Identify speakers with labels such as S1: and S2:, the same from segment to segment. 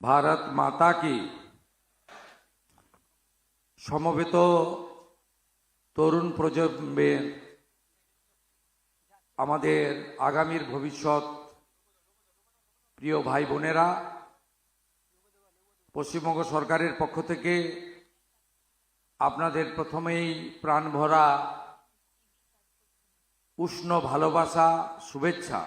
S1: ভারত মাতা কি। সমবেত তরুণ প্রজন্মের আমাদের আগামীর ভবিষ্যৎ প্রিয় ভাই বোনেরা, পশ্চিমবঙ্গ সরকারের পক্ষ থেকে আপনাদের প্রথমেই প্রাণভরা উষ্ণ ভালোবাসা, শুভেচ্ছা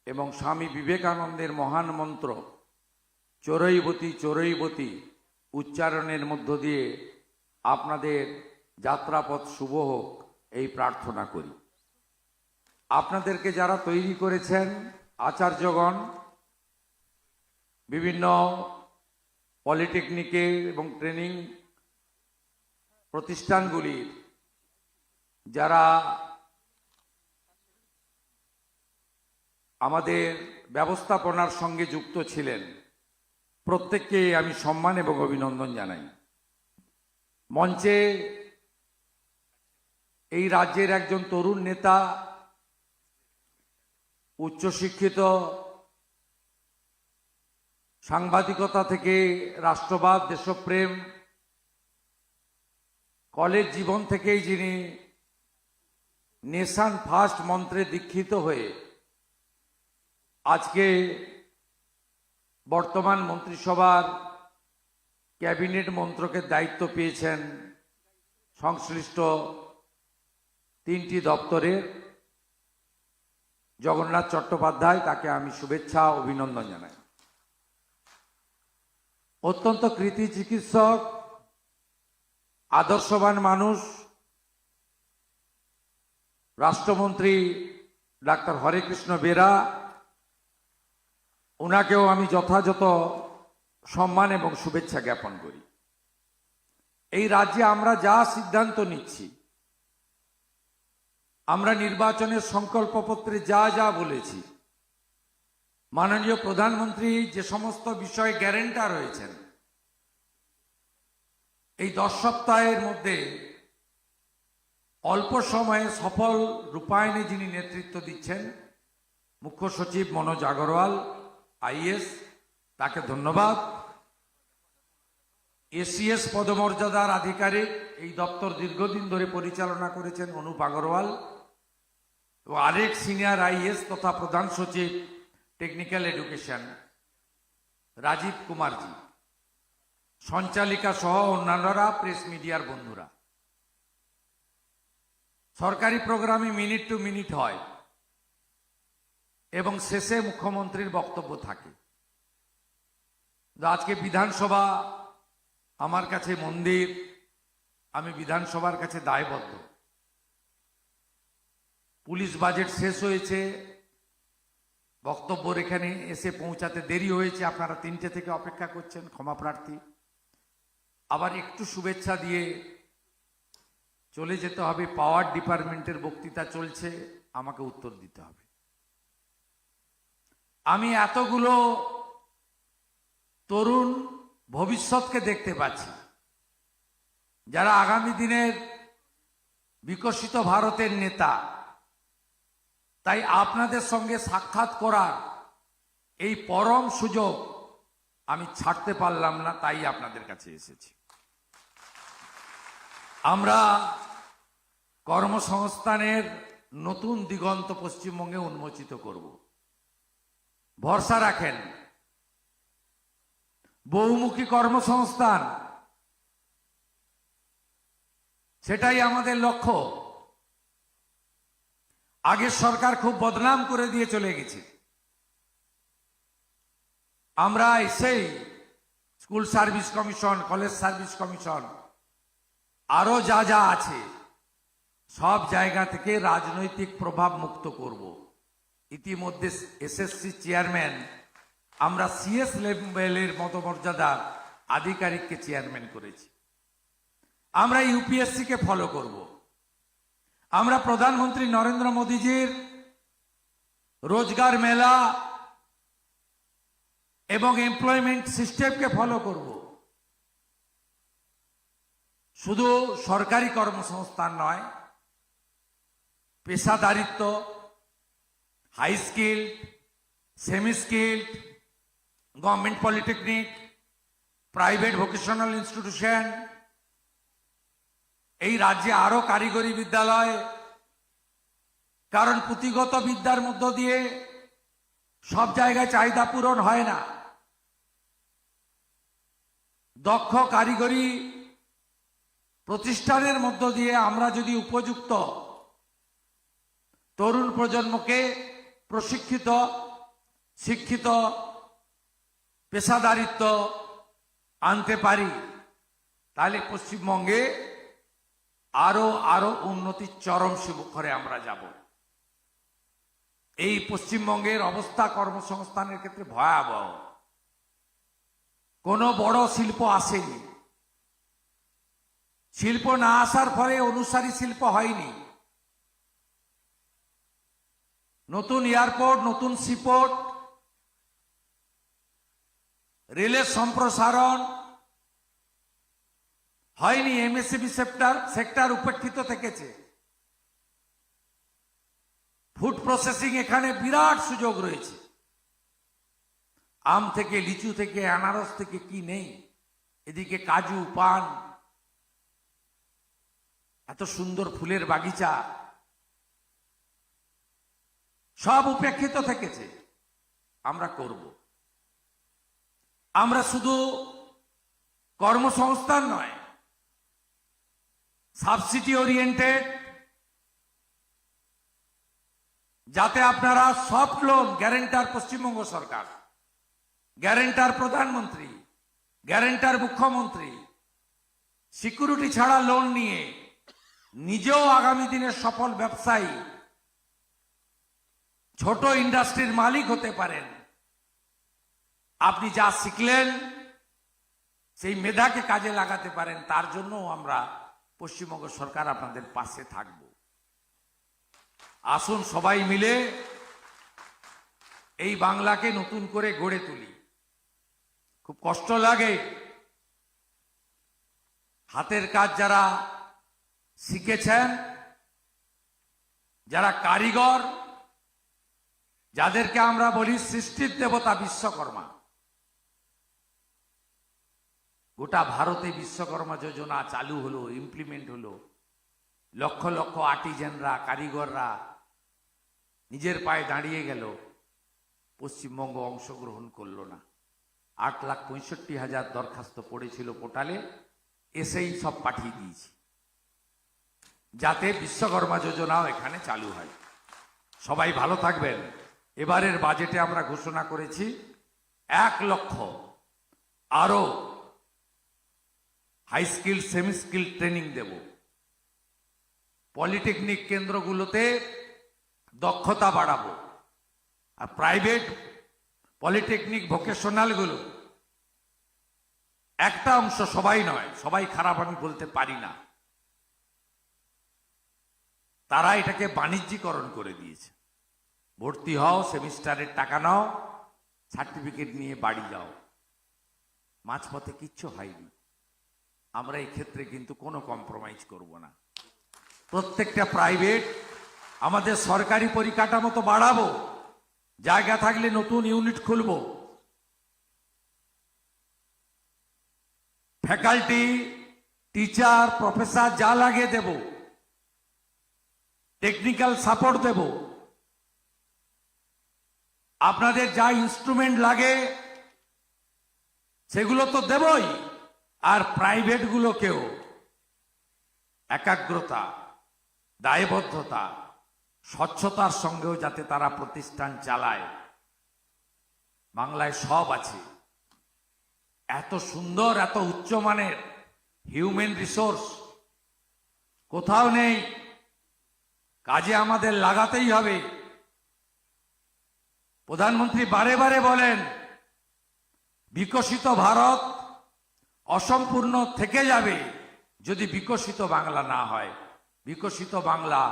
S1: এবং স্বামী বিবেকানন্দের মহান মন্ত্র চরৈবতী চরৈবতী উচ্চারণের মধ্য দিয়ে আপনাদের যাত্রাপথ শুভ হোক এই প্রার্থনা করি। আপনাদেরকে যারা তৈরি করেছেন আচার্যগণ, বিভিন্ন পলিটেকনিকে এবং ট্রেনিং প্রতিষ্ঠানগুলির যারা আমাদের ব্যবস্থাপনার সঙ্গে যুক্ত ছিলেন, প্রত্যেককে আমি সম্মান এবং অভিনন্দন জানাই। মঞ্চে এই রাজ্যের একজন তরুণ নেতা, উচ্চশিক্ষিত, সাংবাদিকতা থেকে রাষ্ট্রবাদ, দেশপ্রেম, কলেজ জীবন থেকেই যিনি নেশন ফার্স্ট মন্ত্রে দীক্ষিত হয়ে আজকে বর্তমান মন্ত্রিসভার ক্যাবিনেট মন্ত্রকের দায়িত্ব পেয়েছেন সংশ্লিষ্ট 3টি দপ্তরের, জগন্নাথ চট্টোপাধ্যায়, তাকে আমি শুভেচ্ছা অভিনন্দন জানাই। অত্যন্ত কৃতি চিকিৎসক, আদর্শবান মানুষ, রাষ্ট্রমন্ত্রী ডাক্তার হরেকৃষ্ণ বেরা, ওনাকেও আমি যথাযথ সম্মান এবং শুভেচ্ছা জ্ঞাপন করি। এই রাজ্যে আমরা যা সিদ্ধান্ত নিচ্ছি, আমরা নির্বাচনের সংকল্পপত্রে যা যা বলেছি, মাননীয় প্রধানমন্ত্রী যে সমস্ত বিষয়ে গ্যারেন্টার রয়েছেন, এই 10 সপ্তাহের মধ্যে অল্প সময়ে সফল রূপায়ণে যিনি নেতৃত্ব দিচ্ছেন, মুখ্য সচিব মনোজ আগরওয়াল আইএস, তাকে ধন্যবাদ। এসিএস পদমর্যাদার আধিকারিক, এই দপ্তর দীর্ঘদিন ধরে পরিচালনা করেছেন অনুপ আগরওয়াল, ও আরেক সিনিয়র আইএস তথা প্রধান সচিব টেকনিক্যাল এডুকেশন রাজীব কুমারজি, সঞ্চালিকা সহ অন্যান্যরা, প্রেস মিডিয়ার বন্ধুরা। সরকারি প্রোগ্রামে মিনিট টু মিনিট হয় এবং শেষে মুখ্যমন্ত্রীর বক্তব্য থাকে। আজকে বিধানসভা আমার কাছে মন্দির, আমি বিধানসভার কাছে দায়বদ্ধ। পুলিশ বাজেট শেষ হয়েছে, বক্তব্য এখানে এসে পৌঁছাতে দেরি হয়েছে, আপনারা 3টে থেকে অপেক্ষা করছেন, ক্ষমা প্রার্থী। আবার একটু শুভেচ্ছা দিয়ে চলে যেতে হবে। পাওয়ার ডিপার্টমেন্টের বক্তৃতা চলছে, আমাকে উত্তর দিতে হবে। আমি এতগুলো তরুণ ভবিষ্যৎকে দেখতে পাচ্ছি, যারা আগামী দিনের বিকশিত ভারতের নেতা। তাই আপনাদের সঙ্গে সাক্ষাৎ করার এই পরম সুযোগ আমি ছাড়তে পারলাম না, তাই আপনাদের কাছে এসেছি। আমরা কর্মসংস্থানের নতুন দিগন্ত পশ্চিমবঙ্গে উন্মোচিত করব। ভরসা রাখেন, বহুমুখী কর্মসংস্থান, সেটাই আমাদের লক্ষ্য। আগের সরকার খুব বদনাম করে দিয়ে চলে গেছে। আমরা এসেই school service commission, college service commission, আরো যা যা আছে, সব জায়গা থেকে রাজনৈতিক প্রভাব মুক্ত করব। ইতিমধ্যে এসএসসি চেয়ারম্যান, আমরা সিএস লেভেলের মর্যাদার আধিকারিককে চেয়ারম্যান করেছি। আমরা ইউপিএসসি কে ফলো করব। আমরা প্রধানমন্ত্রী নরেন্দ্র মোদীজির রোজগার মেলা এবং এমপ্লয়মেন্ট সিস্টেমকে ফলো করব। শুধু সরকারি কর্মসংস্থান নয়, পেশাদারিত্ব, high skill, semi skill, government polytechnic, private vocational institution, এই রাজ্যে আরো কারিগরি বিদ্যালয়, কারণ পুঁথিগত বিদ্যার মধ্য দিয়ে সব জায়গায় চাহিদা পূরণ হয় না। দক্ষ কারিগরি প্রতিষ্ঠানের মধ্য দিয়ে আমরা যদি উপযুক্ত তরুণ প্রজন্মকে প্রশিক্ষিত, শিক্ষিত, পেশাদারিত্ব আনতে পারি, তাহলে পশ্চিমবঙ্গে আরো উন্নতির চরম শিখরে আমরা যাব। এই পশ্চিমবঙ্গের অবস্থা কর্মসংস্থানের ক্ষেত্রে ভয়াবহ। কোনো বড় শিল্প আসেনি, শিল্প না আসার ফলে অনুসারী শিল্প হয়নি। নতুন এয়ারপোর্ট, নতুন সিপোর্ট, রেলের সম্প্রসারণ হয়নি। এমএসএমই সেক্টর উপেক্ষিত থেকেছে। ফুড প্রসেসিং এখানে বিরাট সুযোগ রয়েছে। আম থেকে, লিচু থেকে, আনারস থেকে কি নেই। এদিকে কাজু, পান, এত সুন্দর ফুলের বাগিচা, সব উপেক্ষিত থেকেছে। আমরা করব। আমরা শুধু কর্মসংস্থান নয়, সাবসিডি ওরিয়েন্টেড, যাতে আপনারা সফট লোন, গ্যারেন্টার পশ্চিমবঙ্গ সরকার, গ্যারেন্টার প্রধানমন্ত্রী, গ্যারেন্টার মুখ্যমন্ত্রী, সিকিউরিটি ছাড়া লোন নিয়ে নিজেও আগামী দিনের সফল ব্যবসায়ী, ছোট ইন্ডাস্ট্রির মালিক হতে পারেন। আপনি যা শিখলেন সেই মেধাকে কাজে লাগাতে পারেন, তার জন্য আমরা পশ্চিমবঙ্গ সরকার আপনাদের পাশে থাকব। আসুন সবাই মিলে এই বাংলাকে নতুন করে গড়ে তুলি। খুব কষ্ট লাগে, হাতের কাজ যারা শিখেছেন, যারা কারিগর, যাদেরকে আমরা বলি সৃষ্টির দেবতা বিশ্বকর্মা, গোটা ভারতে বিশ্বকর্মা যোজনা চালু হলো, ইমপ্লিমেন্ট হলো। লক্ষ লক্ষ আর্টিজানরা, কারিগররা নিজের পায়ে দাঁড়িয়ে গেল। পশ্চিমবঙ্গ অংশগ্রহণ করলো না। 8,65,000 দরখাস্ত পড়েছিল পোর্টালে, এসেই সব পাঠিয়ে দিয়েছি, যাতে বিশ্বকর্মা যোজনাও এখানে চালু হয়। সবাই ভালো থাকবেন। এবারের বাজেটে আমরা ঘোষণা করেছি 1 লক্ষ আরো high skill, semi skill training দেব। পলিটেকনিক কেন্দ্রগুলোতে দক্ষতা বাড়াবো। আর প্রাইভেট পলিটেকনিক ভোকেশনালগুলো, একটা অংশ, সবাই নয়, সবাই খারাপ আমি বলতে পারি না, তারা এটাকে বাণিজ্যিকরণ করে দিয়েছে। ভর্তি হও, সেমিস্টারের টাকা নাও, সার্টিফিকেট নিয়ে বাড়ি যাও। মাঝপথে কিচ্ছু হয়নি। আমরা এই ক্ষেত্রে কিন্তু কোনো কম্প্রোমাইজ করব না। প্রত্যেকটা প্রাইভেট, আমাদের সরকারি পরিকাঠামো তো বাড়াবো, জায়গা থাকলে নতুন ইউনিট খুলব। ফ্যাকাল্টি, টিচার, প্রফেসর যা লাগে দেব, টেকনিক্যাল সাপোর্ট দেব। আপনাদের যা ইনস্ট্রুমেন্ট লাগে সেগুলো তো দেবই। আর প্রাইভেট গুলোকেও একাগ্রতা, দায়বদ্ধতা, স্বচ্ছতার সঙ্গেও যাতে তারা প্রতিষ্ঠান চালায়। বাংলায় সব আছে, এত সুন্দর, এত উচ্চমানের হিউম্যান রিসোর্স কোথাও নেই। কাজে আমাদের লাগাতেই হবে। প্রধানমন্ত্রী বারে বারে বলেন, বিকশিত ভারত অসম্পূর্ণ থেকে যাবে যদি বিকশিত বাংলা না হয়। বিকশিত বাংলা,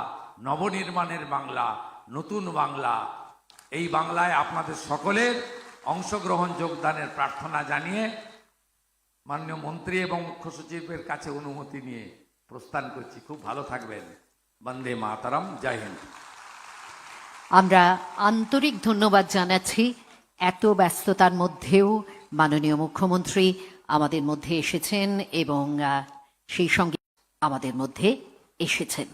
S1: নবনির্মাণের বাংলা, নতুন বাংলা। এই বাংলায় আপনাদের সকলের অংশগ্রহণ, যোগদানের প্রার্থনা জানিয়ে মাননীয় মন্ত্রী এবং মুখ্য সচিবের কাছে অনুমতি নিয়ে প্রস্থান করছি। খুব ভালো থাকবেন। বন্দে মাতরম। জয় হিন্দ।
S2: আমরা আন্তরিক ধন্যবাদ জানাচ্ছি এত ব্যস্ততার মধ্যেও মাননীয় মুখ্যমন্ত্রী আমাদের মধ্যে এসেছেন এবং সেই সঙ্গে আমাদের মধ্যে এসেছেন।